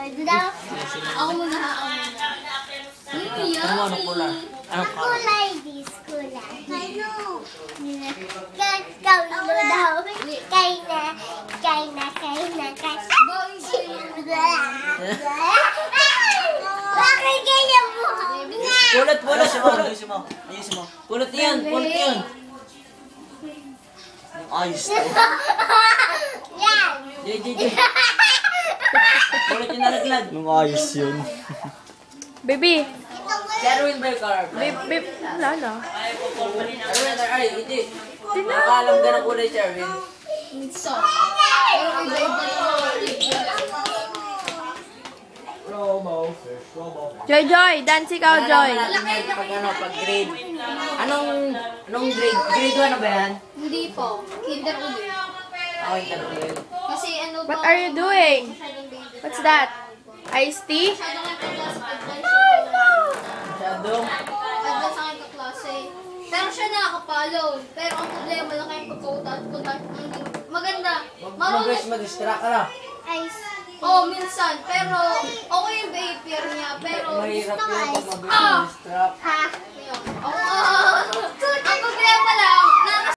Ako muna. Ano kulay? Kulay this, kulay. Ano? Kaulo daw. Kay na. Bakit ganyan mo? Pulot. Pulot yan. Ayos to. Yan. Jay. Pulot yung nalaglag. Nung ayos yun. Baby. Si Erwin ba yung car? Baby. Lala. Erwin, hindi. Nakalam ka ng kulay si Erwin. Minsan. Pero iba-iba Joy. Dance ikaw, Joy. Pag grade. Anong grade? Grade 1 na ba yan? Hindi po. Kinder ulit. Okay, tanong. Kasi ano ba? What are you doing? Masyadong baby. What's that? Iced tea? Masyadong ang kaklase. Masyadong. Advance ang kaklase. Pero siya nakakapalaw. Pero ang problema lang kayo pagkautat. Maganda. Mag-guys, mag-distract ka na. Oo, minsan. Pero okay yung behavior niya. Pero Mahirap yun pag Ah! mag-distract. ako